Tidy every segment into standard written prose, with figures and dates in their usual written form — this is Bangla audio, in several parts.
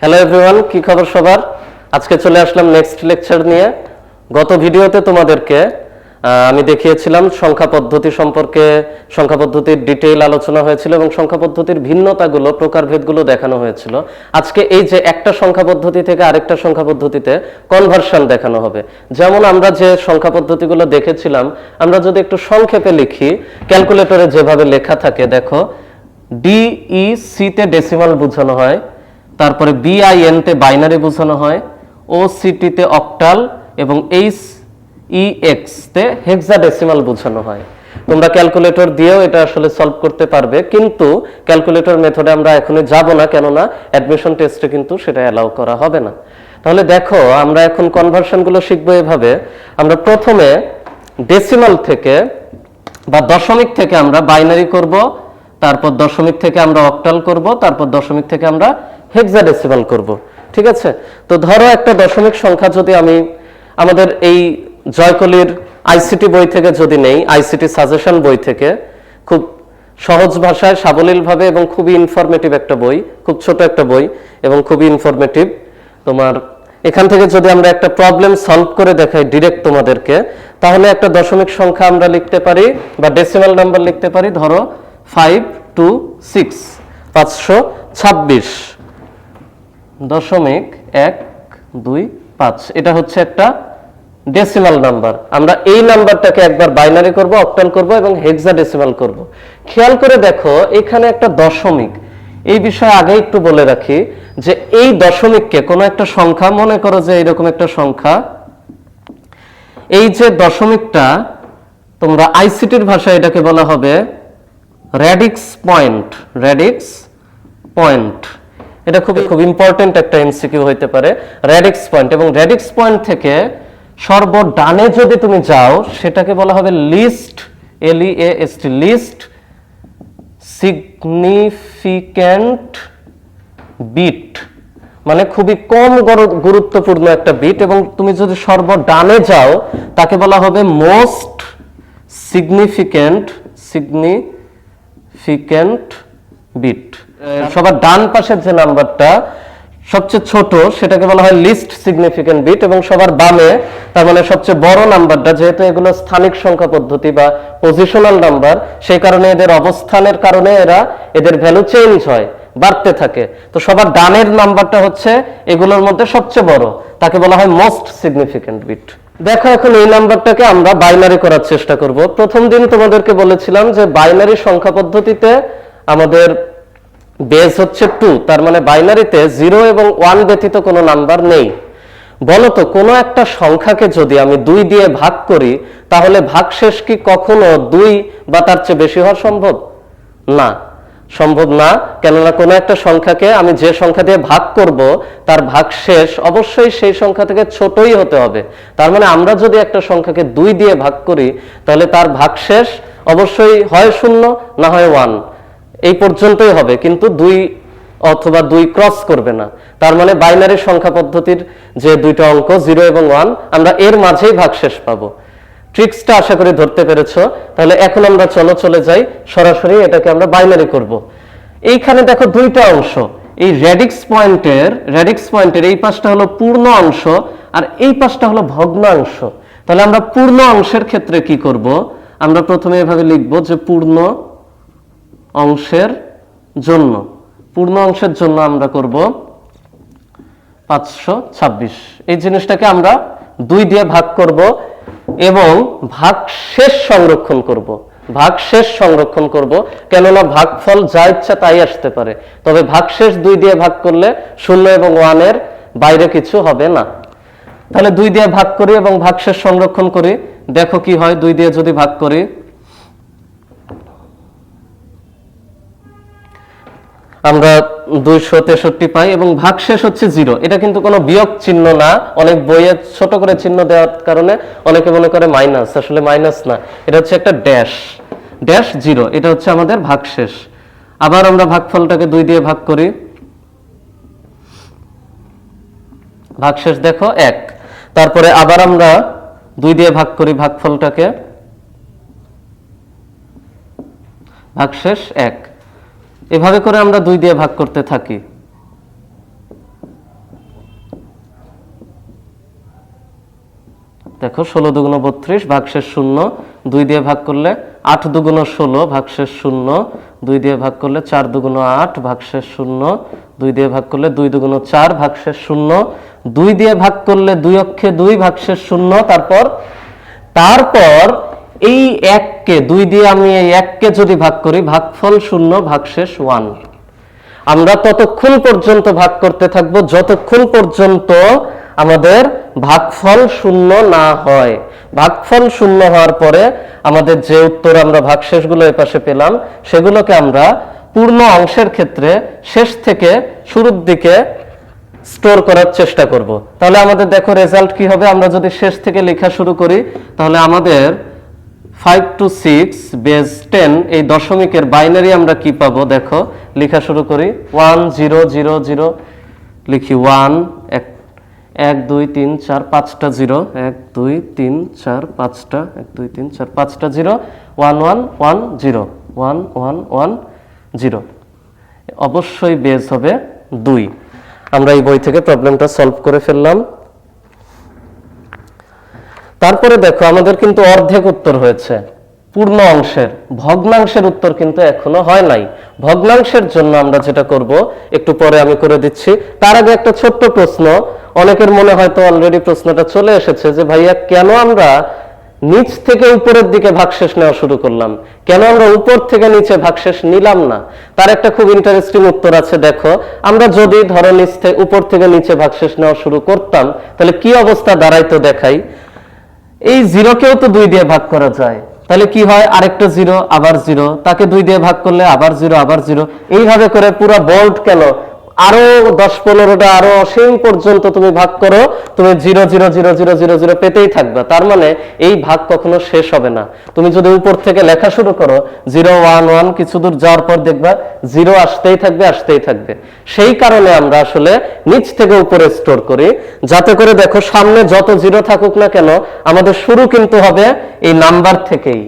হ্যালো এভরিওয়ান, কি খবর সবার? আজকে চলে আসলাম নেক্সট লেকচার নিয়ে। গত ভিডিওতে তোমাদেরকে আমি দেখিয়েছিলাম সংখ্যা পদ্ধতি সম্পর্কে, সংখ্যা পদ্ধতির ডিটেইল আলোচনা হয়েছিল এবং সংখ্যা পদ্ধতির ভিন্নতাগুলো, প্রকারভেদগুলো দেখানো হয়েছিল। আজকে এই যে একটা সংখ্যা পদ্ধতি থেকে আরেকটা সংখ্যা পদ্ধতিতে কনভার্সন দেখানো হবে। যেমন আমরা যে সংখ্যা পদ্ধতিগুলো দেখেছিলাম, আমরা যদি একটু সংক্ষেপে লিখি, ক্যালকুলেটরে যেভাবে লেখা থাকে, দেখো ডিইসি তে ডেসিমাল বোঝানো হয়, তারপরে বিআইএন তে বাইনারি বোঝানো হয়, ওসিটি তে অক্টাল এবং এইচইএক্স তে হেক্সাডেসিমাল বোঝানো হয়। তোমরা ক্যালকুলেটর দিয়েও এটা আসলে সলভ করতে পারবে, কিন্তু ক্যালকুলেটর মেথডে আমরা এখনই যাব না, কেননা অ্যাডমিশন টেস্টে কিন্তু সেটা অ্যালাউ করা হবে না। তাহলে দেখো, আমরা এখন কনভার্সনগুলো শিখবো এভাবে। আমরা প্রথমে ডেসিমাল থেকে বা দশমিক থেকে আমরা বাইনারি করব, তারপর দশমিক থেকে আমরা অক্টাল করব, তারপর দশমিক থেকে আমরা হেক্সাডেসিমাল করব। ঠিক আছে? তো ধরো একটা দশমিক সংখ্যা যদি আমি আমাদের এই জয়কলির আইসিটি বই থেকে যদি নেই, আইসিটি সাজেশন বই থেকে, খুব সহজ ভাষায় সাবলীলভাবে এবং খুবই ইনফরমেটিভ একটা বই, খুব ছোট একটা বই এবং খুবই ইনফরমেটিভ। তোমার এখান থেকে যদি আমরা একটা প্রবলেম সলভ করে দেখাই ডিরেক্ট তোমাদেরকে, তাহলে একটা দশমিক সংখ্যা আমরা লিখতে পারি বা ডেসিমাল নাম্বার লিখতে পারি। ধরো 526 526.125। এটা হচ্ছে একটা ডেসিমাল নাম্বার। আমরা এই নাম্বারটাকে একবার বাইনারি করব, অক্টাল করব এবং হেক্সাডেসিমাল করব। খেয়াল করে দেখো, এখানে একটা দশমিক। এই বিষয়ে আগে একটু বলে রাখি যে এই দশমিককে কোনো একটা সংখ্যা, মনে করো যে এরকম একটা সংখ্যা, এই যে দশমিকটা, তোমরা আইসিটির ভাষায় এটাকে বলা হবে র্যাডিক্স পয়েন্ট। র্যাডিক্স পয়েন্ট, এটা খুব ইম্পর্টেন্ট একটা এমসিকিউ হইতে পারে। র্যাডিক্স পয়েন্ট, এবং র্যাডিক্স পয়েন্ট থেকে সর্বডানে যদি তুমি যাও, সেটাকে বলা হবে লিস্ট, এলইএএসটি, লিস্ট সিগনিফিক্যান্ট বিট, মানে খুবই কম গুরুত্বপূর্ণ একটা বিট। এবং তুমি যদি সর্বডানে যাও, তাকে বলা হবে মোস্ট সিগনিফিক্যান্ট বিট। সবার ডান পাশের যে নাম্বারটা সবচেয়ে ছোট, সেটাকে বলা হয় লিস্ট সিগনিফিক্যান্ট বিট, এবং সবার বামে, তার মানে সবচেয়ে বড় নাম্বারটা, যেহেতু এগুলো স্থানিক সংখ্যা পদ্ধতি বা পজিশনাল নাম্বার, সেই কারণে এদের অবস্থানের কারণে এদের ভ্যালু চেঞ্জ হয়, বাড়তে থাকে। তো সবার ডানের নাম্বারটা হচ্ছে এগুলোর মধ্যে সবচেয়ে বড়, তাকে বলা হয় মোস্ট সিগনিফিক্যান্ট বিট। দেখো, এখন এই নাম্বারটাকে আমরা বাইনারি করার চেষ্টা করব। প্রথম দিন তোমাদেরকে বলেছিলাম যে বাইনারি সংখ্যা পদ্ধতিতে আমাদের বেস হচ্ছে 2, তার মানে বাইনারিতে 0 এবং 1 ব্যতীত কোনো নাম্বার নেই। বলতো, কোনো একটা সংখ্যাকে যদি আমি 2 দিয়ে ভাগ করি, তাহলে ভাগশেষ কি কখনো 2 বা তার চেয়ে বেশি হওয়া সম্ভব? না, সম্ভব না। কেননা কোনো একটা সংখ্যাকে আমি যে সংখ্যা দিয়ে ভাগ করব, তার ভাগশেষ অবশ্যই সেই সংখ্যা থেকে ছোটই হতে হবে। তার মানে আমরা যদি একটা সংখ্যাকে 2 দিয়ে ভাগ করি, তাহলে তার ভাগশেষ অবশ্যই হয় 0 না হয় 1, এই পর্যন্তই হবে, কিন্তু 2 অথবা 2 ক্রস করবে না। তার মানে বাইনারি সংখ্যা পদ্ধতির যে দুইটা অঙ্ক 0 এবং 1, আমরা এর মাঝেই ভাগশেষ পাবো। ট্রিক্সটা আশা করি ধরতে পেরেছো। তাহলে এখন আমরা চলে যাই সরাসরি, এটাকে আমরা বাইনারি করব। এইখানে দেখো দুইটা অংশ, এই র্যাডিক্স পয়েন্টের এই পাশটা হলো পূর্ণ অংশ আর এই পাশটা হলো ভগ্নাংশ। তাহলে আমরা পূর্ণ অংশের ক্ষেত্রে কি করব? আমরা প্রথমে এভাবে লিখব যে পূর্ণ অংশের জন্য আমরা করব 526। এই জিনিসটাকে আমরা 2 দিয়ে ভাগ করব এবং ভাগশেষ সংরক্ষণ করব, কেননা ভাগফল যা ইচ্ছা তাই আসতে পারে। তবে ভাগশেষ 2 দিয়ে ভাগ করলে 0 এবং 1 এর বাইরে কিছু হবে না। তাহলে 2 দিয়ে ভাগ করি এবং ভাগশেষ সংরক্ষণ করি। দেখো কি হয়, 2 দিয়ে যদি ভাগ করি, আমরা 263 পাই এবং ভাগশেষ হচ্ছে 0। এটা কিন্তু কোনো বিয়োগ চিহ্ন না, অনেক বইয়ে ছোট করে চিহ্ন দেওয়ার কারণে অনেকে মনে করে মাইনাস, আসলে মাইনাস না, এটা হচ্ছে একটা ড্যাশ 0। এটা হচ্ছে আমাদের ভাগশেষ। আবার আমরা ভাগফলটাকে 2 দিয়ে ভাগ করি, ভাগশেষ দেখো 1। তারপরে আবার আমরা 2 দিয়ে ভাগ করি ভাগফলটাকে, ভাগশেষ 1। এভাবে করে আমরা 2 দিয়ে ভাগ করতে থাকি। দেখো 16 দুগুণ 32 ভাগশেষ 0, 2 দিয়ে ভাগ করলে 8 দুগুণ 16 ভাগশেষ 0, 2 দিয়ে ভাগ করলে 4 দুগুণ 8 ভাগশেষ 0, 2 দিয়ে ভাগ করলে 2 দুগুণ 4 ভাগশেষ 0, 2 দিয়ে ভাগ করলে 2 অক্ষে 2 ভাগশেষ 0। তারপর এই 1 কে 2 দিয়ে আমি এই 1 কে যদি ভাগ করি, ভাগফল 0 ভাগশেষ 1। আমরা ততক্ষণ পর্যন্ত ভাগ করতে থাকবো যতক্ষণ পর্যন্ত আমাদের ভাগফল 0 না হয়। ভাগফল 0 হওয়ার পরে আমাদের যে উত্তর আমরা ভাগশেষগুলো এই পাশে পেলাম, সেগুলোকে আমরা পূর্ণ অংশের ক্ষেত্রে শেষ থেকে শুরুর দিকে স্টোর করার চেষ্টা করব। তাহলে আমাদের দেখো রেজাল্ট কি হবে। আমরা যদি শেষ থেকে লেখা শুরু করি, তাহলে আমাদের 5 to 6 বেস 10 এই দশমিকের বাইনারি আমরা কি পাবো, দেখো লেখা শুরু করি। 1 0 0 0 লিখি, 1 1 2 3 4 5টা 0, 1 2 3 4 5টা, 1 2 3 4 5টা 0, 1 1 1 0, 1 1 1 0। অবশ্যই বেস হবে 2। আমরা এই বই থেকে প্রবলেমটা সলভ করে ফেললাম। তারপরে দেখো আমাদের কিন্তু অর্ধেক উত্তর হয়েছে, পূর্ণ অংশের। ভগ্নাংশের উত্তর কিন্তু এখনো হয় নাই। ভগ্নাংশের জন্য আমরা যেটা করব একটু পরে আমি করে দিচ্ছি। তার আগে একটা ছোট্ট প্রশ্ন, অনেকের মনে হয়তো অলরেডি প্রশ্নটা চলে এসেছে যে ভাইয়া কেন আমরা নিচ থেকে উপরের দিকে ভাগশেষ নেওয়া শুরু করলাম, কেন আমরা উপর থেকে নিচে ভাগশেষ নিলাম না? তার একটা খুব ইন্টারেস্টিং উত্তর আছে। দেখো আমরা যদি ধরো উপর থেকে নিচে ভাগশেষ নেওয়া শুরু করতাম, তাহলে কি অবস্থা দাঁড়াইতো দেখাই। এই 0কেও তো 2 দিয়ে ভাগ করা যায়, তাহলে কি হয়, আরেকটা 0 আবার 0, তাকে 2 দিয়ে ভাগ করলে আবার 0 আবার 0, এইভাবে করে পুরো বোর্ড কেন আরো 10-15টা আরো অসীম পর্যন্ত তুমি ভাগ করো, তুমি 0 0 0 0 0 0 পেতেই থাকবে। তার মানে এই ভাগ কখনো শেষ হবে না। তুমি যদি উপর থেকে লেখা শুরু করো 0 1 1, কিছু দূর যাওয়ার পর দেখবা 0 আসতেই থাকবে আসতেই থাকবে। সেই কারণে আমরা আসলে নিচ থেকে উপরে স্টোর করি, যাতে করে দেখো সামনে যত 0 থাকুক না কেন আমাদের শুরু কিন্তু হবে এই নাম্বার থেকেই।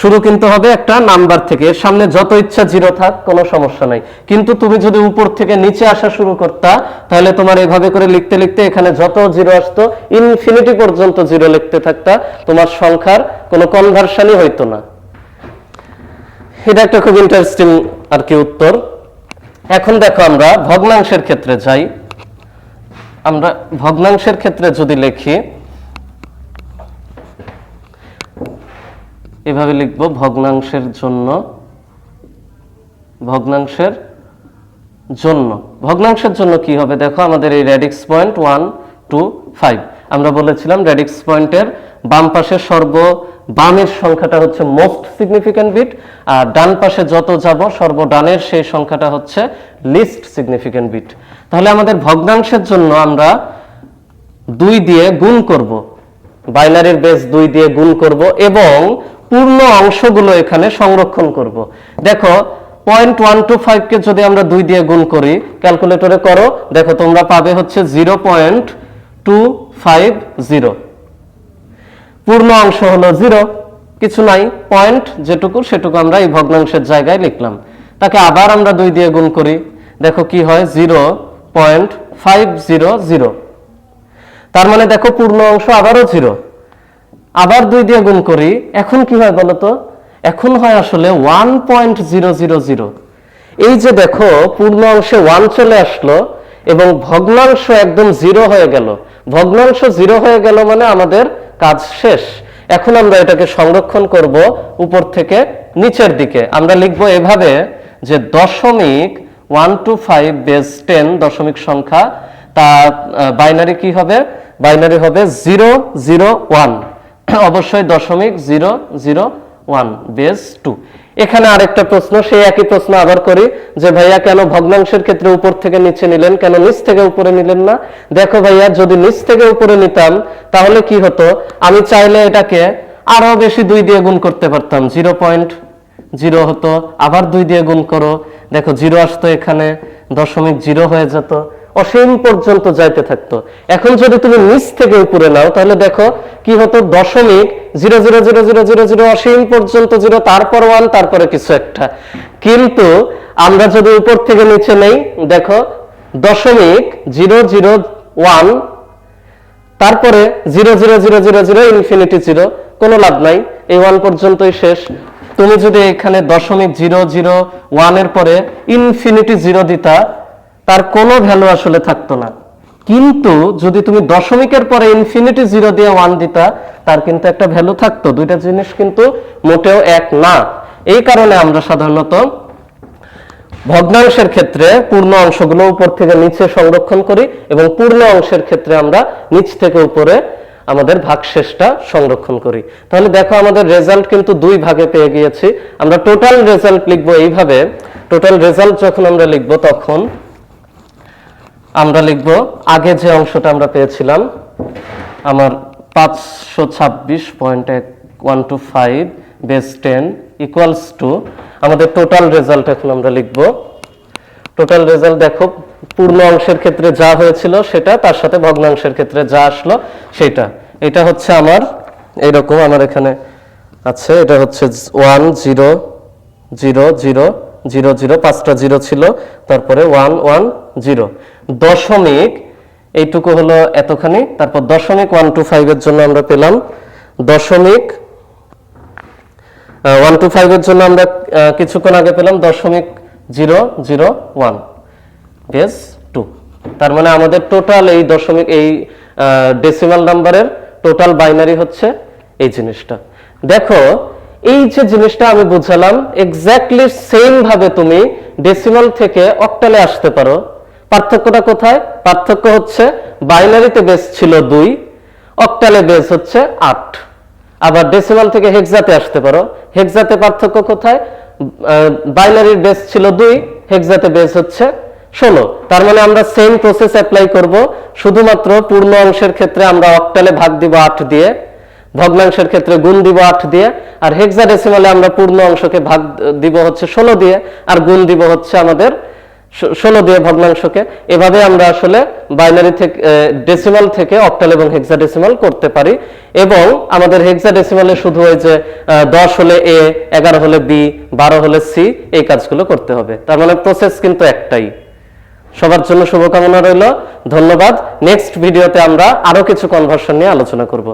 শুরু কিন্তু হবে একটা নাম্বার থেকে, এর সামনে যত ইচ্ছা 0 থাক কোনো সমস্যা নাই। কিন্তু তুমি যদি উপর থেকে নিচে আসা শুরু করতা, তাহলে তোমার এইভাবে করে লিখতে লিখতে এখানে যত 0 আসতো ইনফিনিটি পর্যন্ত 0 লিখতে থাকতা, তোমার সংখ্যার কোনো কনভার্সনই হইতো না। এটা একটা খুব ইন্টারেস্টিং আর কি উত্তর। এখন দেখো আমরা ভগ্নাংশের ক্ষেত্রে যাই। আমরা ভগ্নাংশের ক্ষেত্রে যদি লিখি, এভাবে লিখব, ভগ্নাংশের জন্য। ভগ্নাংশের জন্য কি হবে, দেখো আমাদের এই রেডিক্স পয়েন্ট 1 2 5, আমরা বলেছিলাম রেডিক্স পয়েন্টের বাম পাশে বামের সংখ্যাটা হচ্ছে মোস্ট সিগনিফিক্যান্ট বিট, আর ডান পাশে যত যাব সর্বডানের সেই সংখ্যাটা হচ্ছে লিস্ট সিগনিফিক্যান্ট বিট। তাহলে আমাদের ভগ্নাংশের জন্য আমরা 2 দিয়ে গুণ করব, বাইনারির বেস 2 দিয়ে গুণ করব এবং পূর্ণ অংশগুলো এখানে সংরক্ষণ করব। দেখো 0.125 কে যদি আমরা 2 দিয়ে গুণ করি, ক্যালকুলেটরে করো, দেখো তোমরা পাবে হচ্ছে 0.250। পূর্ণ অংশ হলো 0, কিছু নাই, পয়েন্ট যেটুকু সেটুকু আমরা এই ভগ্নাংশের জায়গায় লিখলাম। তাকে আবার আমরা 2 দিয়ে গুণ করি, দেখো কি হয়, 0.500। তার মানে দেখো পূর্ণ অংশ আবারও 0, আবার 2 দিয়ে গুণ করি, এখন কি হয় বলতো, এখন হয় আসলে 1.000। এই যে দেখো পূর্ণ অংশে 1 চলে আসলো এবং ভগ্নাংশ একদম 0 হয়ে গেল। ভগ্নাংশ 0 হয়ে গেল মানে আমাদের কাজ শেষ। এখন আমরা এটাকে সংরক্ষণ করব উপর থেকে নিচের দিকে। আমরা লিখব এভাবে যে 0.125 বেস 10 দশমিক সংখ্যা, তা বাইনারি কি হবে, বাইনারি হবে 001, অবশ্যই 0.001 বেস 2। এখানে আরেকটা প্রশ্ন, সেই একই প্রশ্ন আবার করি যে ভাইয়া কেন ভগ্নাংশের ক্ষেত্রে উপর থেকে নিচে নিলেন, কেন নিচ থেকে উপরে নিলেন না? দেখো ভাইয়া, যদি নিচ থেকে উপরে নিতাম তাহলে কি হতো, আমি চাইলে এটাকে আরো বেশি 2 দিয়ে গুণ করতে পারতাম, 0.0 হতো, আবার 2 দিয়ে গুণ করো, দেখো 0 আসতো, এখানে 0.0 হয়ে যেত, অসীম পর্যন্ত যাইতে থাকতো। এখন যদি তুমি নিচ থেকে উপরে নাও তাহলে দেখো কি হতো, 0.00000 অসীম পর্যন্ত 0, তারপর 1, তারপরে কিছু একটা। কিন্তু আমরা যদি উপর থেকে নিচে নেই, দেখো 0.001, তারপরে 0 0 0 0 0 ইনফিনিটি 0, কোনো লাভ নাই, এই 1 পর্যন্তই শেষ। তুমি যদি এখানে 0.001 এর পরে ইনফিনিটি 0 দিতা, তার কোনো ভ্যালু আসলে থাকতো না। কিন্তু যদি তুমি দশমিকের পরে ইনফিনিটি 0 দিয়ে 1 দিতা, তার কিন্তু একটা ভ্যালু থাকতো। দুইটা জিনিস কিন্তু মোটেও এক না। এই কারণে আমরা সাধারণত ভগ্নাংশের ক্ষেত্রে পূর্ণ অংশগুলো উপর থেকে নিচে সংরক্ষণ করি এবং পূর্ণ অংশের ক্ষেত্রে আমরা নিচ থেকে উপরে আমাদের ভাগশেষটা সংরক্ষণ করি। তাহলে দেখো আমাদের রেজাল্ট কিন্তু দুই ভাগে পেয়ে গিয়েছি। আমরা টোটাল রেজাল্ট লিখবো এইভাবে। টোটাল রেজাল্ট যখন আমরা লিখবো তখন আমরা লিখবো আগে যে অংশটা আমরা পেয়েছিলাম, আমার 526.125 বেস 10 ইকুয়ালস টু আমাদের টোটাল রেজাল্ট। এখন আমরা লিখব টোটাল রেজাল্ট। দেখো পূর্ণ অংশের ক্ষেত্রে যা হয়েছিল সেটা, তার সাথে ভগ্নাংশের ক্ষেত্রে যা আসলো সেটা। এটা হচ্ছে আমার এইরকম, আমার এখানে আছে, এটা হচ্ছে 1 0 0 0 0 0, 5টা 0 ছিল, তারপরে 1 1 0, দশমিক এইটুকু হলো এতখানি, তারপর 0.125 এর জন্য আমরা পেলাম 125 এর জন্য আমরা কিছুক্ষণ আগে পেলাম 0.001 বেস 2। তার মানে আমাদের টোটাল এই দশমিক, এই ডেসিমাল নাম্বারের টোটাল বাইনারি হচ্ছে এই জিনিসটা। দেখো এই যে জিনিসটা আমি বুঝালাম, এক্স্যাক্টলি সেম ভাবে তুমি ডেসিমাল থেকে অক্টালে আসতে পারো। পার্থক্যটা কোথায়? পার্থক্য হচ্ছে বাইনারিতে বেস ছিল 2, অক্টালে বেস হচ্ছে 8। আবার ডেসিমাল থেকে হেক্সাতে আসতে পারো। হেক্সাতে পার্থক্য কোথায়? বাইনারির বেস ছিল 2, হেক্সাতে বেস হচ্ছে 16। তার মানে আমরা সেম প্রসেস অ্যাপ্লাই করব, শুধুমাত্র পূর্ণ অংশের ক্ষেত্রে আমরা অক্টালে ভাগ দিব 8 দিয়ে, ভগ্নাংশের ক্ষেত্রে গুণ দিব 8 দিয়ে, আর হেক্সাডেসিমালে আমরা পূর্ণ অংশকে ভাগ দিব হচ্ছে 16 দিয়ে, আর গুণ দিব হচ্ছে আমাদের 16 দিয়ে ভগ্নাংশকে। এভাবে আমরা আসলে বাইনারি থেকে, ডেসিমাল থেকে অক্টাল এবং হেক্সাডেসিমাল করতে পারি। এবং আমাদের হেক্সাডেসিমালে শুধু ওই যে 10 হলে এ, 11 হলে বি, 12 হলে সি, এই কাজগুলো করতে হবে। তার মানে প্রসেস কিন্তু একটাই। সবার জন্য শুভকামনা রইল, ধন্যবাদ। নেক্সট ভিডিওতে আমরা আরো কিছু কনভার্সন নিয়ে আলোচনা করব।